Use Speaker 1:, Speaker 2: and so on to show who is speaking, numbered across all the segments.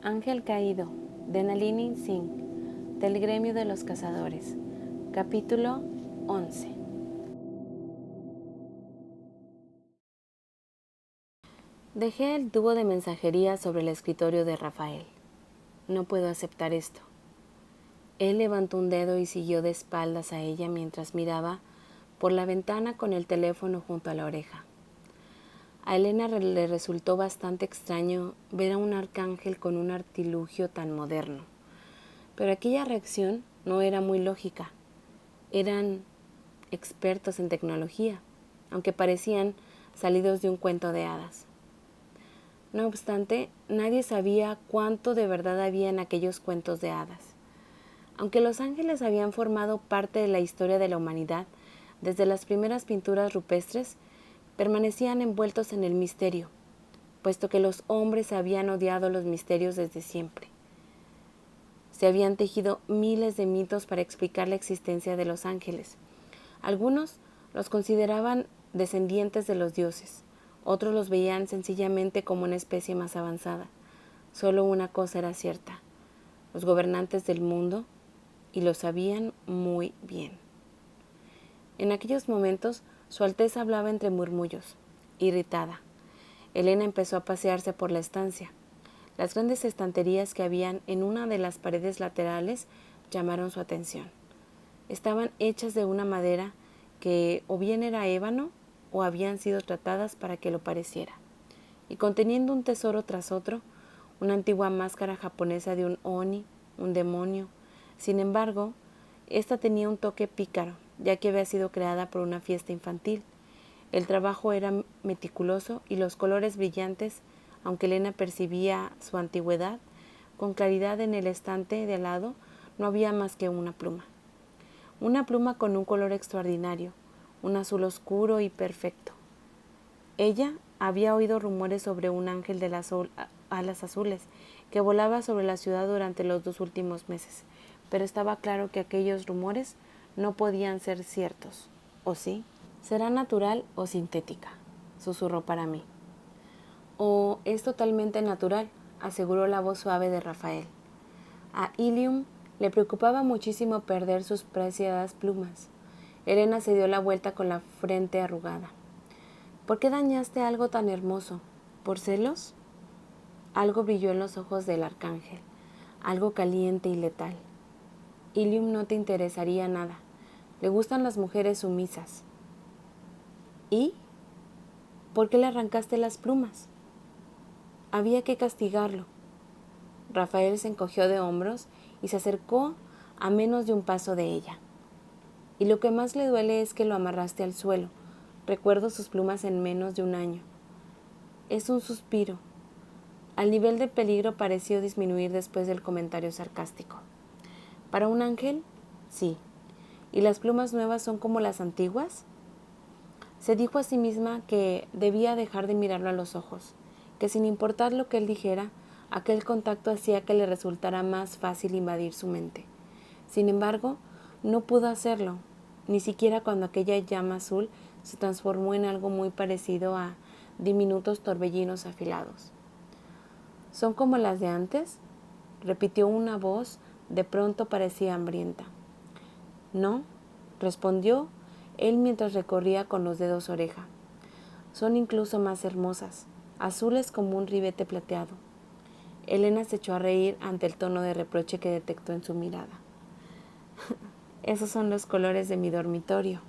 Speaker 1: Ángel caído, de Nalini Singh, del gremio de los cazadores. Capítulo 11. Dejé el tubo de mensajería sobre el escritorio de Rafael. No puedo aceptar esto. Él levantó un dedo y siguió de espaldas a ella mientras miraba por la ventana con el teléfono junto a la oreja. A Elena le resultó bastante extraño ver a un arcángel con un artilugio tan moderno, pero aquella reacción no era muy lógica. Eran expertos en tecnología, aunque parecían salidos de un cuento de hadas. No obstante, nadie sabía cuánto de verdad había en aquellos cuentos de hadas. Aunque los ángeles habían formado parte de la historia de la humanidad desde las primeras pinturas rupestres, permanecían envueltos en el misterio, puesto que los hombres habían odiado los misterios desde siempre. Se habían tejido miles de mitos para explicar la existencia de los ángeles. Algunos los consideraban descendientes de los dioses, otros los veían sencillamente como una especie más avanzada. Solo una cosa era cierta: los gobernantes del mundo, y lo sabían muy bien. En aquellos momentos, Su Alteza hablaba entre murmullos, irritada. Elena empezó a pasearse por la estancia. Las grandes estanterías que habían en una de las paredes laterales llamaron su atención. Estaban hechas de una madera que o bien era ébano o habían sido tratadas para que lo pareciera, y conteniendo un tesoro tras otro, una antigua máscara japonesa de un oni, un demonio. Sin embargo, esta tenía un toque pícaro, ya que había sido creada por una fiesta infantil. El trabajo era meticuloso y los colores brillantes, aunque Elena percibía su antigüedad con claridad. En el estante de al lado no había más que una pluma. Una pluma con un color extraordinario, un azul oscuro y perfecto. Ella había oído rumores sobre un ángel de las alas azules que volaba sobre la ciudad durante los 2 últimos meses, pero estaba claro que aquellos rumores no podían ser ciertos. ¿O sí? ¿Será natural o sintética?, susurró para mí. «Oh, es totalmente natural», aseguró la voz suave de Rafael. A Ilium le preocupaba muchísimo perder sus preciadas plumas. Elena se dio la vuelta con la frente arrugada. «¿Por qué dañaste algo tan hermoso? ¿Por celos?» Algo brilló en los ojos del arcángel, algo caliente y letal. «Ilium no te interesaría nada. Le gustan las mujeres sumisas». «¿Y? ¿Por qué le arrancaste las plumas?» «Había que castigarlo». Rafael se encogió de hombros y se acercó a menos de un paso de ella. «Y lo que más le duele es que lo amarraste al suelo. Recuerdo sus plumas en menos de un año». Es un suspiro. Al nivel de peligro pareció disminuir después del comentario sarcástico. «¿Para un ángel? Sí. ¿Y las plumas nuevas son como las antiguas?» Se dijo a sí misma que debía dejar de mirarlo a los ojos, que sin importar lo que él dijera, aquel contacto hacía que le resultara más fácil invadir su mente. Sin embargo, no pudo hacerlo, ni siquiera cuando aquella llama azul se transformó en algo muy parecido a diminutos torbellinos afilados. «¿Son como las de antes?», repitió una voz, de pronto parecía hambrienta. «No», respondió él mientras recorría con los dedos su oreja. «Son incluso más hermosas, azules como un ribete plateado». Elena se echó a reír ante el tono de reproche que detectó en su mirada. «Esos son los colores de mi dormitorio».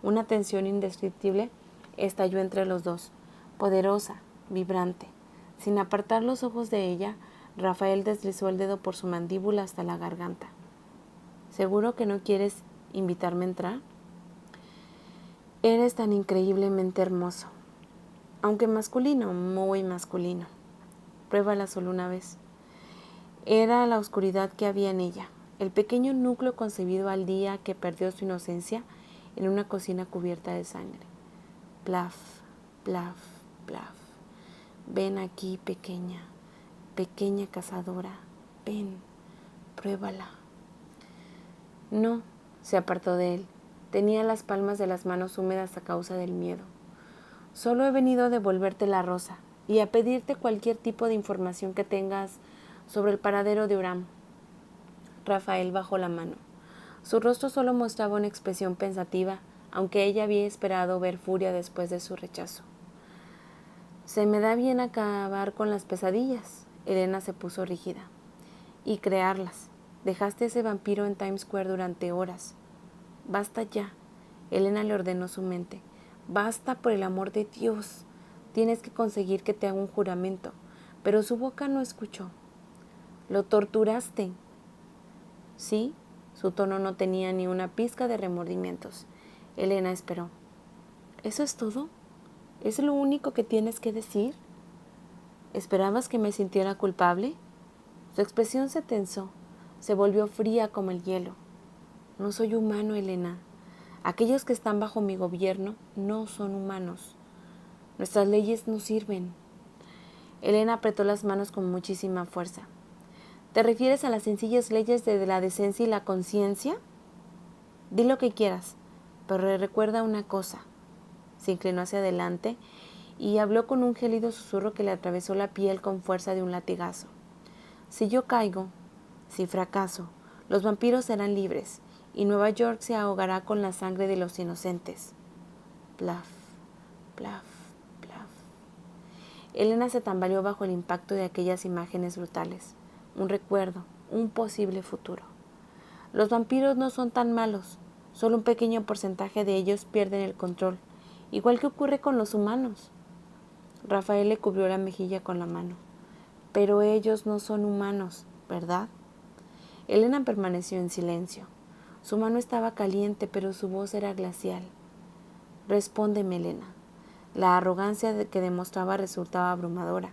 Speaker 1: Una tensión indescriptible estalló entre los dos, poderosa, vibrante. Sin apartar los ojos de ella, Rafael deslizó el dedo por su mandíbula hasta la garganta. «¿Seguro que no quieres invitarme a entrar?» «Eres tan increíblemente hermoso, aunque masculino, muy masculino. Pruébala solo una vez». Era la oscuridad que había en ella, el pequeño núcleo concebido al día que perdió su inocencia en una cocina cubierta de sangre. Plaf, plaf, plaf. «Ven aquí, pequeña, pequeña cazadora, ven, pruébala». «No», se apartó de él. Tenía las palmas de las manos húmedas a causa del miedo. «Solo he venido a devolverte la rosa. y a pedirte cualquier tipo de información que tengas sobre el paradero de Uram. Rafael bajó la mano. Su rostro solo mostraba una expresión pensativa, aunque ella había esperado ver furia después de su rechazo. Se me da bien acabar con las pesadillas. Elena se puso rígida. Y crearlas. Dejaste a ese vampiro en Times Square durante horas. Basta ya. Elena le ordenó su mente. Basta, por el amor de Dios. Tienes que conseguir que te haga un juramento. Pero su boca no escuchó. Lo torturaste. Sí, su tono no tenía ni una pizca de remordimientos. Elena esperó. ¿Eso es todo? ¿Es lo único que tienes que decir? ¿Esperabas que me sintiera culpable? Su expresión se tensó, se volvió fría como el hielo. No soy humano, Elena. Aquellos que están bajo mi gobierno no son humanos. Nuestras leyes no sirven. Elena apretó las manos con muchísima fuerza. ¿Te refieres a las sencillas leyes de la decencia y la conciencia? Di lo que quieras, pero recuerda una cosa. Se inclinó hacia adelante y habló con un gélido susurro que le atravesó la piel con fuerza de un latigazo. Si yo caigo, si fracaso, los vampiros serán libres y Nueva York se ahogará con la sangre de los inocentes. Plaf, plaf, plaf. Elena se tambaleó bajo el impacto de aquellas imágenes brutales. Un recuerdo, un posible futuro. Los vampiros no son tan malos, solo un pequeño porcentaje de ellos pierden el control, igual que ocurre con los humanos. Rafael le cubrió la mejilla con la mano. Pero ellos no son humanos, ¿verdad? Elena permaneció en silencio. Su mano estaba caliente, pero su voz era glacial. Respóndeme, Elena. La arrogancia que demostraba resultaba abrumadora,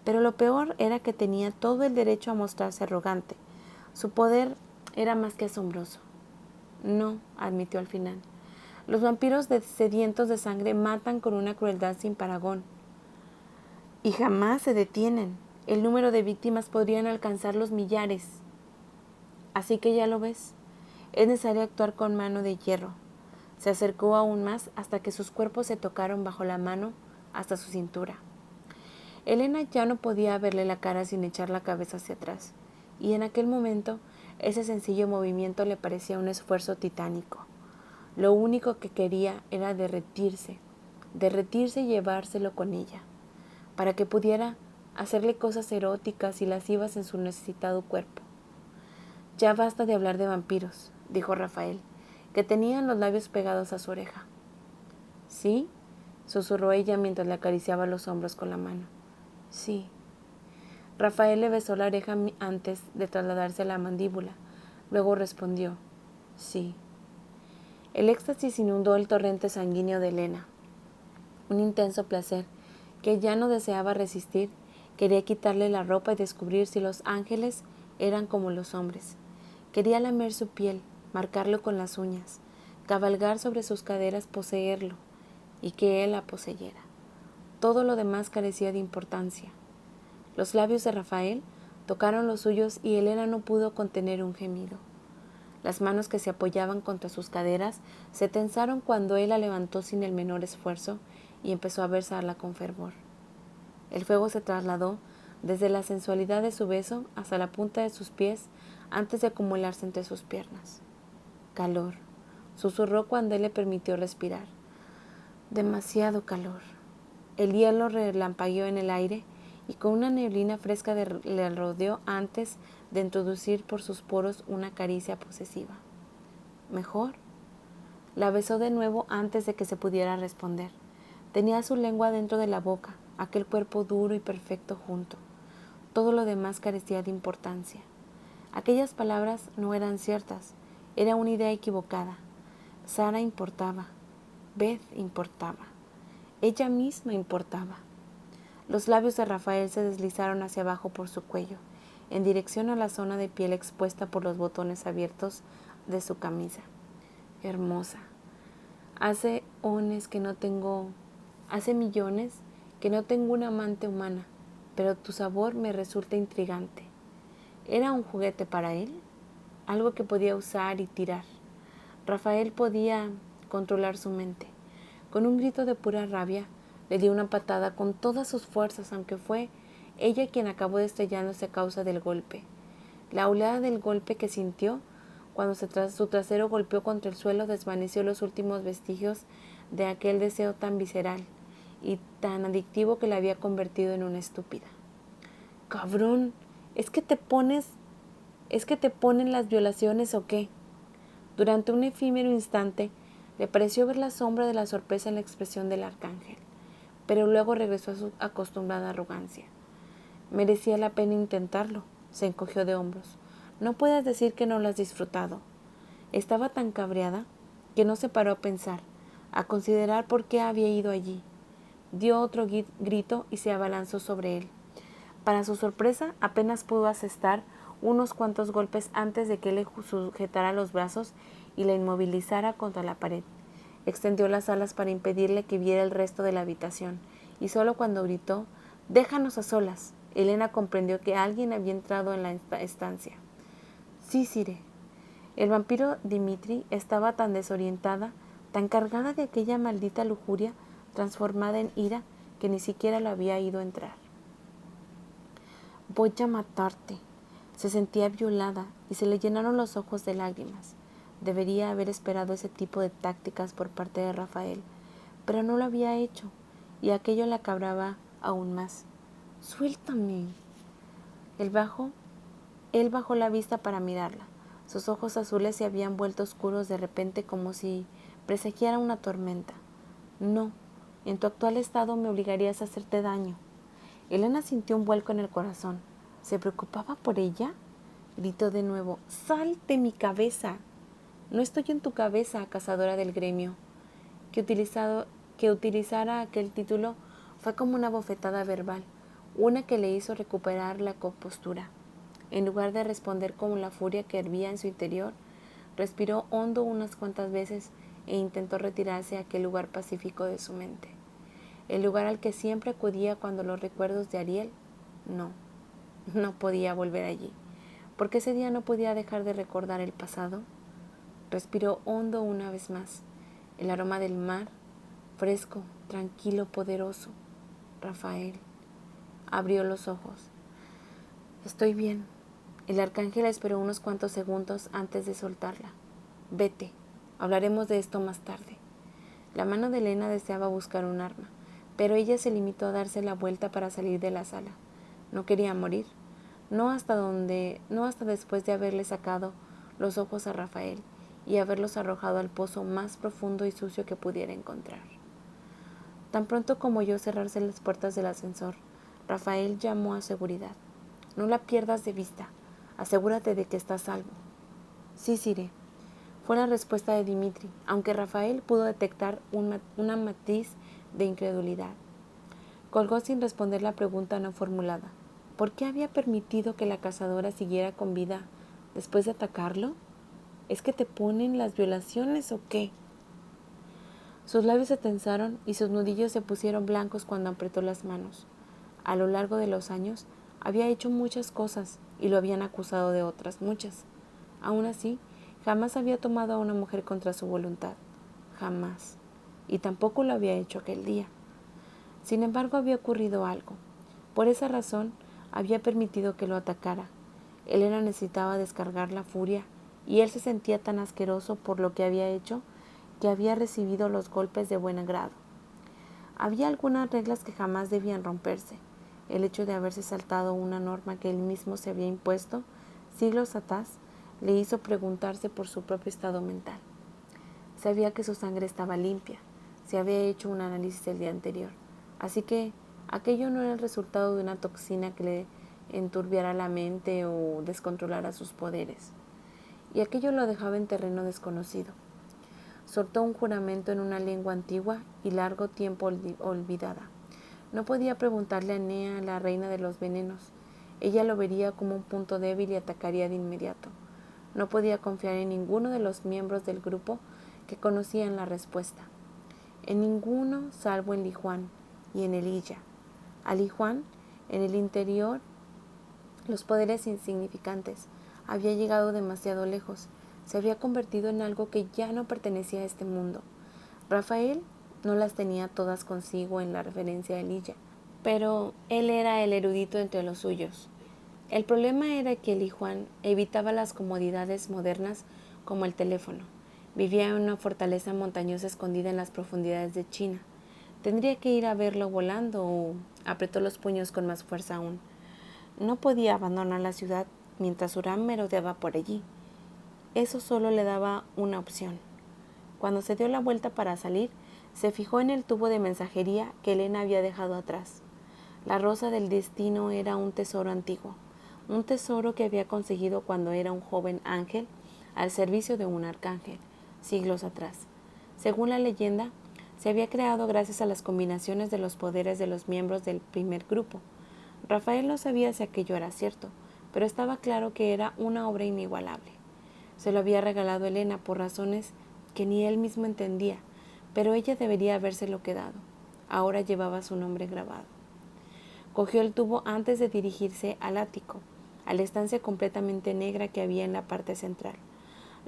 Speaker 1: pero lo peor era que tenía todo el derecho a mostrarse arrogante. Su poder era más que asombroso. No, admitió al final. Los vampiros sedientos de sangre matan con una crueldad sin parangón. Y jamás se detienen. El número de víctimas podrían alcanzar los millares. Así que ya lo ves. Es necesario actuar con mano de hierro. Se acercó aún más hasta que sus cuerpos se tocaron bajo la mano hasta su cintura. Elena ya no podía verle la cara sin echar la cabeza hacia atrás, y en aquel momento ese sencillo movimiento le parecía un esfuerzo titánico. Lo único que quería era derretirse y llevárselo con ella, para que pudiera hacerle cosas eróticas y lascivas en su necesitado cuerpo. Ya basta de hablar de vampiros, dijo Rafael, que tenía los labios pegados a su oreja. ¿Sí? Susurró ella mientras le acariciaba los hombros con la mano. Sí. Rafael le besó la oreja antes de trasladarse a la mandíbula. Luego respondió, sí. El éxtasis inundó el torrente sanguíneo de Elena. Un intenso placer que ya no deseaba resistir, quería quitarle la ropa y descubrir si los ángeles eran como los hombres. Quería lamer su piel, marcarlo con las uñas, cabalgar sobre sus caderas, poseerlo, y que él la poseyera. Todo lo demás carecía de importancia. Los labios de Rafael tocaron los suyos y Elena no pudo contener un gemido. Las manos que se apoyaban contra sus caderas se tensaron cuando él la levantó sin el menor esfuerzo y empezó a besarla con fervor. El fuego se trasladó desde la sensualidad de su beso hasta la punta de sus pies antes de acumularse entre sus piernas. Calor, susurró cuando él le permitió respirar. Demasiado calor. El hielo relampagueó en el aire y con una neblina fresca le rodeó antes de introducir por sus poros una caricia posesiva. ¿Mejor? La besó de nuevo antes de que se pudiera responder. Tenía su lengua dentro de la boca, aquel cuerpo duro y perfecto junto. Todo lo demás carecía de importancia. Aquellas palabras no eran ciertas, era una idea equivocada. Sara importaba, Beth importaba, ella misma importaba. Los labios de Rafael se deslizaron hacia abajo por su cuello, en dirección a la zona de piel expuesta por los botones abiertos de su camisa. Hermosa. Hace millones que no tengo una amante humana, pero tu sabor me resulta intrigante. ¿Era un juguete para él? Algo que podía usar y tirar. Rafael podía controlar su mente. Con un grito de pura rabia, Le dio una patada con todas sus fuerzas, aunque fue ella quien acabó destellándose a causa del golpe. La oleada del golpe que sintió cuando su trasero golpeó contra el suelo desvaneció los últimos vestigios de aquel deseo tan visceral y tan adictivo que la había convertido en una estúpida. ¡Cabrón! ¿Es que te ponen las violaciones o qué? Durante un efímero instante le pareció ver la sombra de la sorpresa en la expresión del arcángel, pero luego regresó a su acostumbrada arrogancia. Merecía la pena intentarlo, se encogió de hombros. No puedes decir que no lo has disfrutado. Estaba tan cabreada que no se paró a pensar, a considerar por qué había ido allí. Dio otro grito y se abalanzó sobre él. Para su sorpresa, apenas pudo asestar unos cuantos golpes antes de que él le sujetara los brazos y la inmovilizara contra la pared. Extendió las alas para impedirle que viera el resto de la habitación, y solo cuando gritó, «¡Déjanos a solas!», Elena comprendió que alguien había entrado en la estancia. «Sí, Sire». El vampiro Dimitri estaba tan desorientada, tan cargada de aquella maldita lujuria, transformada en ira, que ni siquiera lo había ido a entrar. «Voy a matarte». Se sentía violada y se le llenaron los ojos de lágrimas. Debería haber esperado ese tipo de tácticas por parte de Rafael, pero no lo había hecho, y aquello la cabraba aún más. «¡Suéltame!». Él bajó la vista para mirarla. Sus ojos azules se habían vuelto oscuros de repente, como si presagiara una tormenta. «No, en tu actual estado me obligarías a hacerte daño». Elena sintió un vuelco en el corazón. ¿Se preocupaba por ella? Gritó de nuevo: «¡Sal de mi cabeza!». «No estoy en tu cabeza, cazadora del gremio». Que utilizara aquel título fue como una bofetada verbal, una que le hizo recuperar la compostura. En lugar de responder con la furia que hervía en su interior, respiró hondo unas cuantas veces e intentó retirarse a aquel lugar pacífico de su mente. El lugar al que siempre acudía cuando los recuerdos de Ariel. No podía volver allí. ¿Por qué ese día no podía dejar de recordar el pasado? Respiró hondo una vez más. El aroma del mar, fresco, tranquilo, poderoso. Rafael. Abrió los ojos. «Estoy bien». El arcángel esperó unos cuantos segundos antes de soltarla. «Vete. Hablaremos de esto más tarde». La mano de Elena deseaba buscar un arma, pero ella se limitó a darse la vuelta para salir de la sala. No quería morir, no hasta después de haberle sacado los ojos a Rafael y haberlos arrojado al pozo más profundo y sucio que pudiera encontrar. Tan pronto como oyó cerrarse las puertas del ascensor, Rafael llamó a seguridad. «No la pierdas de vista. Asegúrate de que está a salvo». «Sí, Sire», fue la respuesta de Dimitri, aunque Rafael pudo detectar una matiz de incredulidad. Colgó sin responder la pregunta no formulada. ¿Por qué había permitido que la cazadora siguiera con vida después de atacarlo? ¿Es que te ponen las violaciones o qué? Sus labios se tensaron y sus nudillos se pusieron blancos cuando apretó las manos. A lo largo de los años había hecho muchas cosas y lo habían acusado de otras muchas. Aún así, jamás había tomado a una mujer contra su voluntad. Jamás. Y tampoco lo había hecho aquel día. Sin embargo, había ocurrido algo. Por esa razón, había permitido que lo atacara. Elena necesitaba descargar la furia y él se sentía tan asqueroso por lo que había hecho que había recibido los golpes de buen grado. Había algunas reglas que jamás debían romperse. El hecho de haberse saltado una norma que él mismo se había impuesto siglos atrás le hizo preguntarse por su propio estado mental. Sabía que su sangre estaba limpia, se había hecho un análisis el día anterior, así que aquello no era el resultado de una toxina que le enturbiara la mente o descontrolara sus poderes. Y aquello lo dejaba en terreno desconocido. Soltó un juramento en una lengua antigua y largo tiempo olvidada. No podía preguntarle a Nea, la reina de los venenos. Ella lo vería como un punto débil y atacaría de inmediato. No podía confiar en ninguno de los miembros del grupo que conocían la respuesta. En ninguno salvo en Lijuán y en Elilla. A Lijuán, en el interior, los poderes insignificantes. Había llegado demasiado lejos. Se había convertido en algo que ya no pertenecía a este mundo. Rafael no las tenía todas consigo en la referencia a Elijah, pero él era el erudito entre los suyos. El problema era que Li Juan evitaba las comodidades modernas como el teléfono. Vivía en una fortaleza montañosa escondida en las profundidades de China. ¿Tendría que ir a verlo volando o...? Apretó los puños con más fuerza aún. No podía abandonar la ciudad mientras Huram merodeaba por allí. Eso solo le daba una opción. Cuando se dio la vuelta para salir, se fijó en el tubo de mensajería que Elena había dejado atrás. La rosa del destino era un tesoro antiguo, un tesoro que había conseguido cuando era un joven ángel al servicio de un arcángel, siglos atrás. Según la leyenda, se había creado gracias a las combinaciones de los poderes de los miembros del primer grupo. Rafael no sabía si aquello era cierto, pero estaba claro que era una obra inigualable. Se lo había regalado Elena por razones que ni él mismo entendía, pero ella debería habérselo quedado. Ahora llevaba su nombre grabado. Cogió el tubo antes de dirigirse al ático, a la estancia completamente negra que había en la parte central.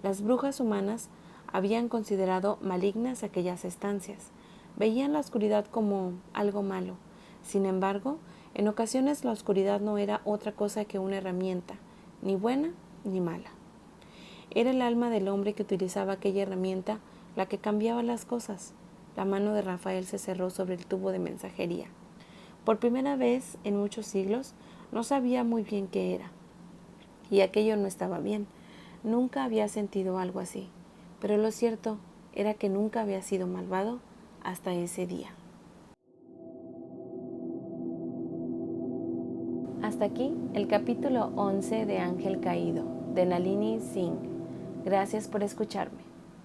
Speaker 1: Las brujas humanas habían considerado malignas aquellas estancias. Veían la oscuridad como algo malo. Sin embargo, en ocasiones la oscuridad no era otra cosa que una herramienta, ni buena ni mala. Era el alma del hombre que utilizaba aquella herramienta la que cambiaba las cosas. La mano de Rafael se cerró sobre el tubo de mensajería. Por primera vez en muchos siglos no sabía muy bien qué era. Y aquello no estaba bien. Nunca había sentido algo así. Pero lo cierto era que nunca había sido malvado hasta ese día. Hasta aquí el capítulo 11 de Ángel Caído, de Nalini Singh. Gracias por escucharme.